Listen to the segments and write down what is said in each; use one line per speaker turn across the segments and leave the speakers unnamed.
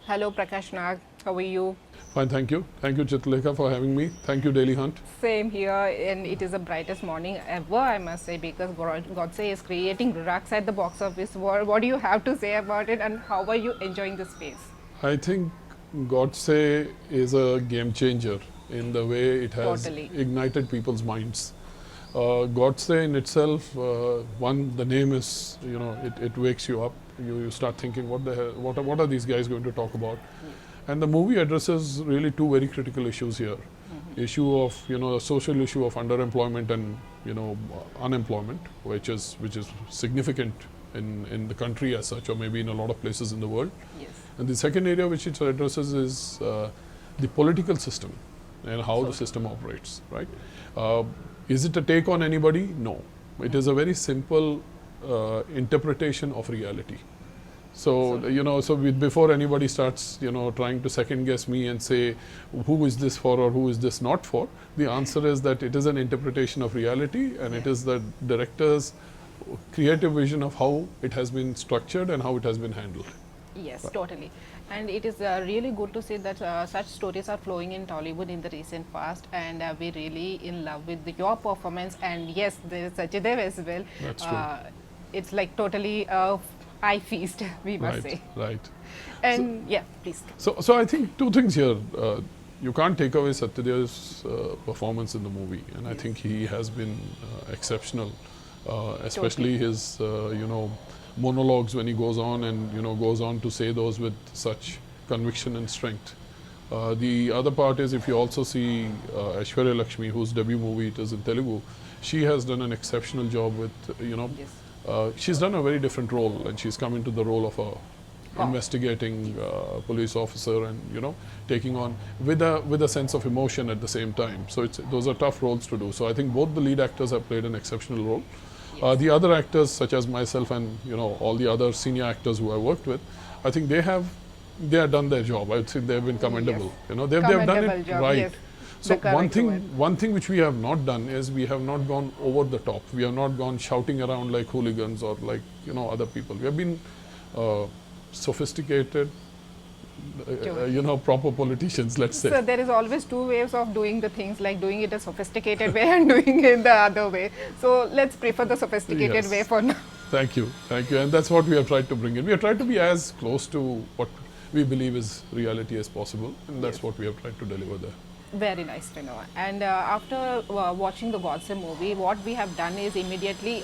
Hello, Prakash Nag. How are you?
Fine, thank you. Thank you, Chitleka, for having me. Thank you, Daily Hunt.
Same here, and it is the brightest morning ever, I must say, because Godse is creating rucks at the box office. What do you have to say about it, and how are you enjoying the space?
I think Godse is a game changer in the way it has
Totally.
ignited people's minds. Godse in itself, one, the name is, it wakes you up. You start thinking, what the hell, what are these guys going to talk about? And the movie addresses really two very critical issues here. Issue of, a social issue of underemployment and, unemployment, which is significant in the country as such, or maybe in a lot of places in the world.
Yes.
And the second area which it addresses is the political system and how the system operates, right? Is it a take on anybody? No. It is a very simple interpretation of reality. So, before anybody starts, trying to second guess me and say, who is this for or who is this not for? The answer is that it is an interpretation of reality, and it is the director's creative vision of how it has been structured and how it has been handled.
Yes, totally. And it is really good to see that such stories are flowing in Tollywood in the recent past, and we're really in love with your performance. And yes, there is Sachidev as well.
That's true.
It's like totally eye feast, we must say.
Right.
And yeah, please.
So I think two things here. You can't take away Satyadev's performance in the movie, and I think he has been exceptional, especially his, monologues when he goes on and, goes on to say those with such conviction and strength. The other part is, if you also see Aishwarya Lakshmi, whose debut movie it is in Telugu, she has done an exceptional job with,
Yes.
she's done a very different role, and she's come into the role of a investigating police officer, and taking on with a sense of emotion at the same time. So those are tough roles to do. So I think both the lead actors have played an exceptional role.
Yes.
The other actors, such as myself and all the other senior actors who I worked with, I think they have done their job. I would say they've been commendable.
Yes.
They've done
Commendable
it
job,
right.
yes.
So
The correct word.
one thing which we have not done is we have not gone over the top. We have not gone shouting around like hooligans or like other people. We have been sophisticated, proper politicians, let's say.
So there is always two ways of doing the things, like doing it a sophisticated way and doing it the other way. So let's prefer the sophisticated
Yes.
way for now.
Thank you, and that's what we have tried to bring in. We have tried to be as close to what we believe is reality as possible, and that's
Yes.
what we have tried to deliver there.
Very nice to know. And after watching the Godse movie, what we have done is immediately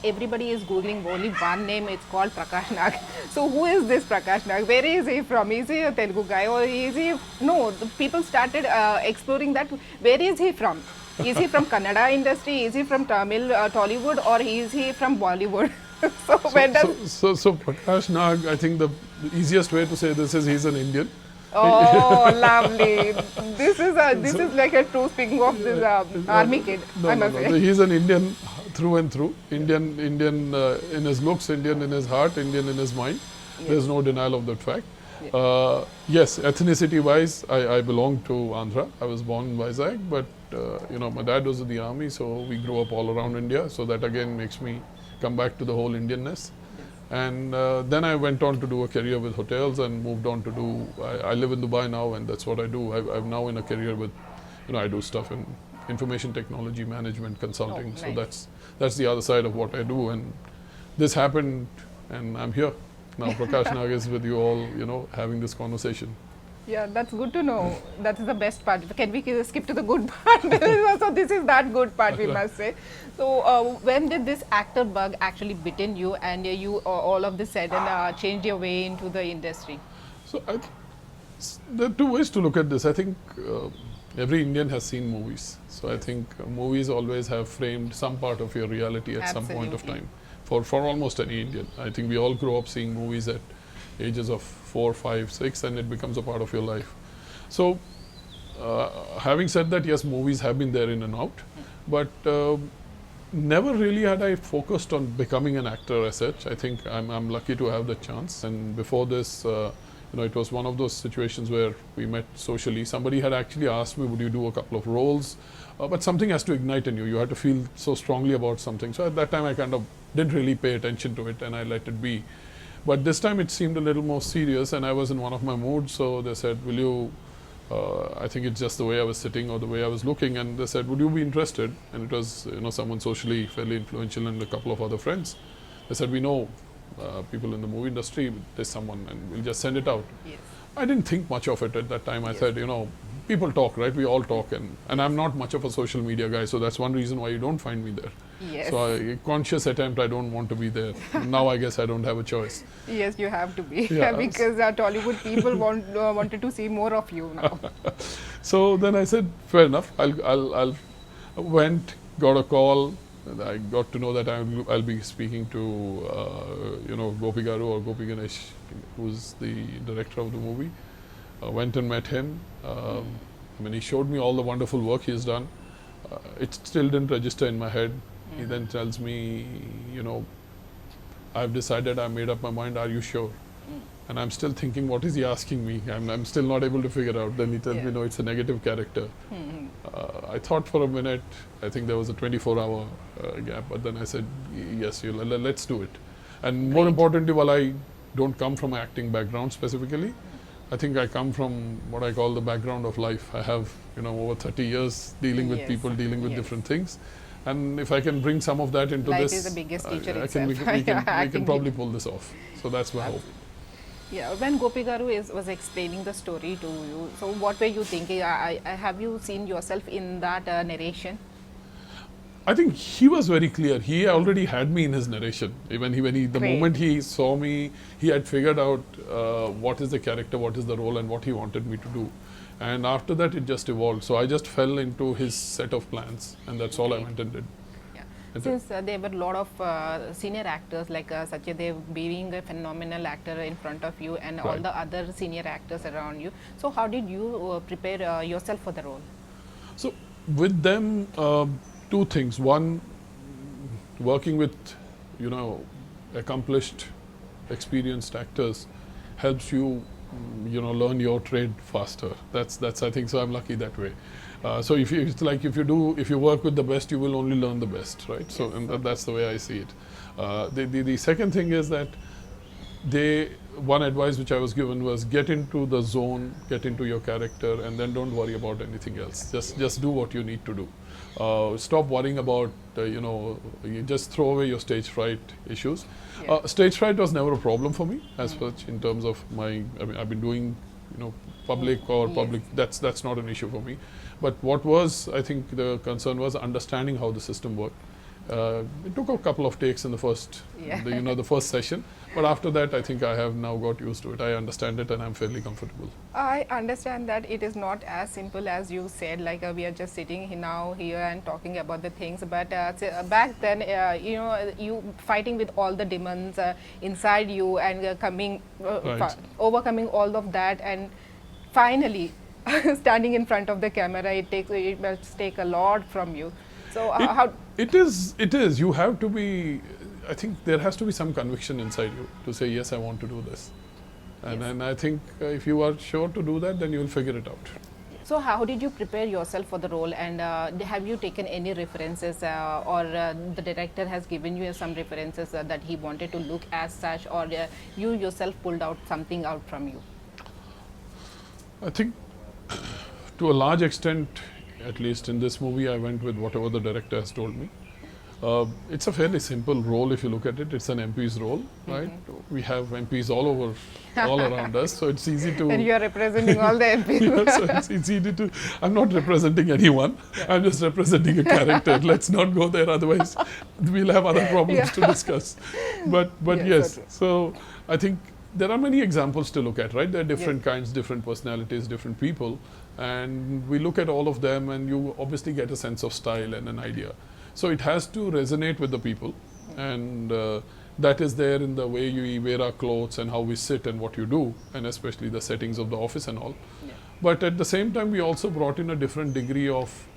everybody is googling only one name. It's called Prakash Nag. So who is this Prakash Nag? Where is he from? Is he a Telugu guy or is he? No, the people started exploring that. Where is he from? Is he from Kannada industry? Is he from Tamil, Tollywood, or is he from Bollywood? So where does
So Prakash Nag, I think the easiest way to say this is he's an Indian.
Oh, lovely! This is like a true speaking of this army kid. I must say.
He's an Indian through and through. Indian in his looks, Indian in his heart, Indian in his mind.
Yes.
There's no denial of that fact.
Yes.
Yes, ethnicity-wise, I belong to Andhra. I was born in Vizag, but my dad was in the army, so we grew up all around India. So that again makes me come back to the whole Indianness. And then I went on to do a career with hotels and moved on to do, I live in Dubai now, and that's what I do. I'm now in a career with, I do stuff in information technology management consulting.
Oh,
So
nice.
that's the other side of what I do. And this happened, and I'm here. Now Prakash Nag is with you all, having this conversation.
Yeah, that's good to know. That is the best part. Can we skip to the good part? So this is that good part, we must say. So when did this actor bug actually bitten you, and you all of this sudden changed your way into the industry?
So I there are two ways to look at this. I think every Indian has seen movies. So I think movies always have framed some part of your reality at some point of
Absolutely.
time. For almost any Indian. I think we all grow up seeing movies at ages of 4, 5, 6, and it becomes a part of your life. So having said that, yes, movies have been there in and out, but never really had I focused on becoming an actor as such. I think I'm lucky to have the chance. And before this, it was one of those situations where we met socially. Somebody had actually asked me, would you do a couple of roles? But something has to ignite in you. You have to feel so strongly about something. So at that time, I kind of didn't really pay attention to it, and I let it be. But this time it seemed a little more serious, and I was in one of my moods. So they said, "Will you?" I think it's just the way I was sitting or the way I was looking, and they said, "Would you be interested?" And it was someone socially fairly influential and a couple of other friends. They said, "We know people in the movie industry. There's someone, and we'll just send it out."
Yes.
I didn't think much of it at that time. I said, people talk, right? We all talk, and I'm not much of a social media guy, so that's one reason why you don't find me there.
Yes.
So conscious attempt, I don't want to be there. Now I guess I don't have a choice.
Yes, you have to be.
Yeah.
Because Tollywood people wanted to see more of you now.
So then I said, fair enough. I'll went, got a call. And I got to know that I'll be speaking to Gopi Garu or Gopi Ganesh, who's the director of the movie. Went and met him. He showed me all the wonderful work he's done. It still didn't register in my head. He then tells me, I've decided, I made up my mind, are you sure? And I'm still thinking, what is he asking me? I'm still not able to figure out. Then he tells me, no, it's a negative character. I thought for a minute, I think there was a 24-hour gap, but then I said, yes, let's do it. And more importantly, while I don't come from an acting background specifically, I think I come from what I call the background of life. I have, over 30 years dealing with people, dealing with different things. And if I can bring some of that into
Life
this,
is the biggest teacher itself.
we can probably pull this off. So that's my hope.
Yeah, when Gopi Garu was explaining the story to you, so what were you thinking? Have you seen yourself in that narration?
I think he was very clear. He already had me in his narration. The moment he saw me, he had figured out what is the character, what is the role, and what he wanted me to do. And after that, it just evolved. So I just fell into his set of plans, and that's all I went and did.
Since there were a lot of senior actors like Satya Dev being a phenomenal actor in front of you and all the other senior actors around you. So how did you prepare yourself for the role?
So with them, two things. One, working with, accomplished, experienced actors helps you, learn your trade faster. That's I think so. I'm lucky that way. So if you work with the best, you will only learn the best, right? Yes. So and that's the way I see it. The second thing is that one advice which I was given was get into the zone, get into your character, and then don't worry about anything else. Just do what you need to do. Stop worrying about you just throw away your stage fright issues. Yeah. Stage fright was never a problem for me as such in terms of I've been doing public or public. That's not an issue for me. But what was, I think, the concern was understanding how the system worked. It took a couple of takes in the first, the first session. But after that, I think I have now got used to it. I understand it, and I'm fairly comfortable.
I understand that it is not as simple as you said. Like we are just sitting here and talking about the things. But back then, you fighting with all the demons inside you and overcoming all of that, and finally standing in front of the camera. It must take a lot from you. So
it is. You have to be. I think there has to be some conviction inside you to say, yes, I want to do this. And I think if you are sure to do that, then you will figure it out.
So how did you prepare yourself for the role, and have you taken any references or the director has given you some references that he wanted to look as such, or you yourself pulled out something out from you?
I think to a large extent, at least in this movie, I went with whatever the director has told me. It's a fairly simple role if you look at it. It's an MP's role, right? We have MPs all around us, so it's easy to...
And you are representing all the MPs.
So it's easy to... I'm not representing anyone. I'm just representing a character. Let's not go there, otherwise we'll have other problems to discuss. But yes, so I think there are many examples to look at, right? There are different kinds, different personalities, different people, and we look at all of them, and you obviously get a sense of style and an idea. So it has to resonate with the people, and that is there in the way you wear our clothes and how we sit and what you do, and especially the settings of the office and all. Yeah. But at the same time, we also brought in a different degree of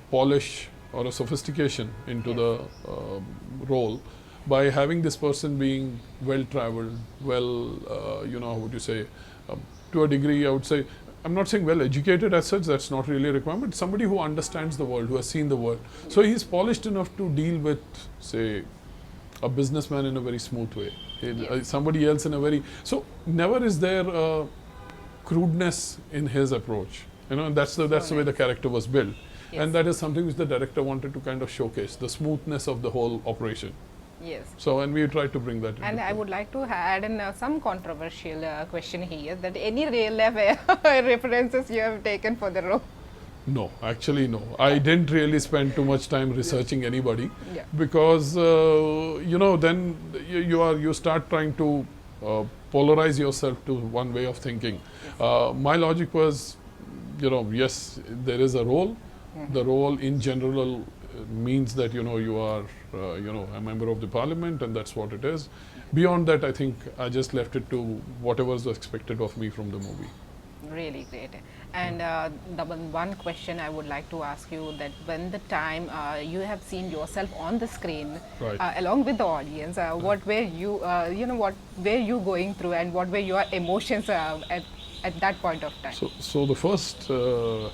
polish or a sophistication into the role by having this person being well-traveled, how would you say, to a degree, I would say, I'm not saying well-educated as such, that's not really a requirement, somebody who understands the world, who has seen the world. So he's polished enough to deal with, say, a businessman in a very smooth way. Somebody else in a very, so never is there crudeness in his approach, and that's the way the character was built.
Yes.
And that is something which the director wanted to kind of showcase, the smoothness of the whole operation.
Yes.
So, and we tried to bring that
And
into
I
play.
would like to add in some controversial question here, that any real life references you have taken for the role?
No, actually no. I didn't really spend too much time researching anybody,
Yeah.
because then you start trying to polarize yourself to one way of thinking. My logic was, yes, there is a role. The role in general means that you are a member of the parliament, and that's what it is. Beyond that, I think I just left it to whatever was expected of me from the movie.
Really great. And the one question I would like to ask you, that when the time you have seen yourself on the screen,
Right.
along with the audience, what were you, what were you going through, and what were your emotions at that point of time?
So the first, I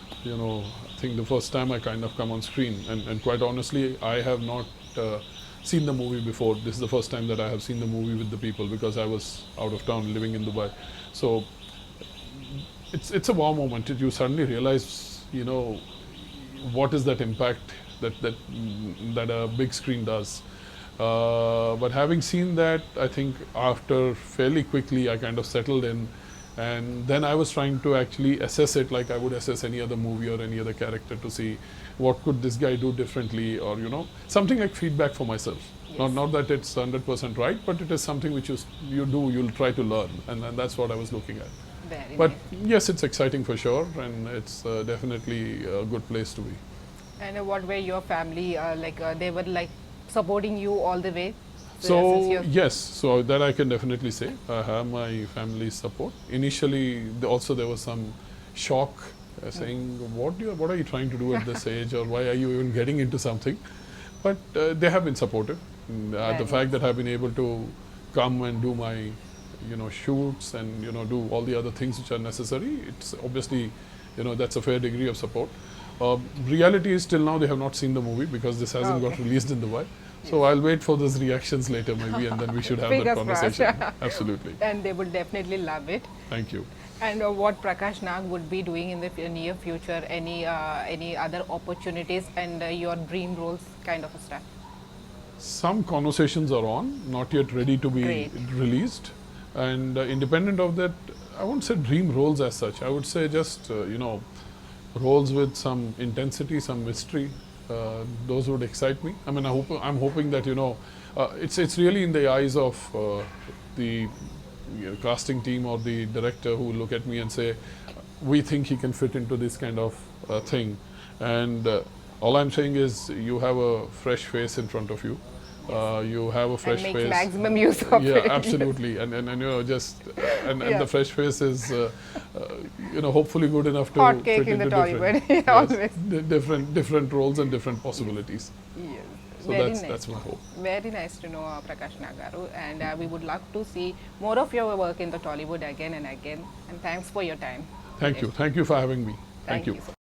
think the first time I kind of come on screen, and quite honestly, I have not seen the movie before. This is the first time that I have seen the movie with the people, because I was out of town living in Dubai. So it's a wow moment. You suddenly realize, what is that impact that a big screen does. But having seen that, I think after fairly quickly I kind of settled in, and then I was trying to actually assess it like I would assess any other movie or any other character, to see what could this guy do differently, or something like feedback for myself.
Yes.
Not that it's 100% right, but it is something which you'll try to learn, and that's what I was looking at.
Very
But
nice.
yes, it's exciting for sure, and it's definitely a good place to be.
And what were your family like? They were like supporting you all the way. since
So
you're-
yes, so that I can definitely say. I have my family's support. Initially, also there was some shock, saying, "What are you trying to do at this age, or why are you even getting into something?" But they have been supportive.
Very
The fact that I've been able to come and do my, shoots and do all the other things which are necessary, it's obviously, that's a fair degree of support. Reality is, till now they have not seen the movie, because this hasn't got
Okay.
released in Dubai. So I'll wait for those reactions later maybe, and then we should have that
Fingers
conversation.
crossed.
Absolutely.
and they will definitely love it.
Thank you.
And what Prakash Nag would be doing in the near future, any other opportunities, and your dream roles kind of stuff?
Some conversations are on, not yet ready to be
Great.
released. And independent of that, I wouldn't say dream roles as such. I would say just, roles with some intensity, some mystery. Those would excite me. I mean, I'm hoping that, it's really in the eyes of the casting team or the director, who will look at me and say, we think he can fit into this kind of thing. And all I'm saying is, you have a fresh face in front of you. You have a fresh
and make
face.
maximum use of
Yeah,
it.
absolutely. And just and
Yeah.
the fresh face is hopefully good enough to
Hot cake
fit
in the
into
Tollywood.
different,
Always.
different roles and different possibilities.
Yes.
So
Very nice.
that's my hope.
Very nice to know Prakash Nagaru, and we would love to see more of your work in the Tollywood again and again. And thanks for your time.
Thank you for having me. Thank you.
So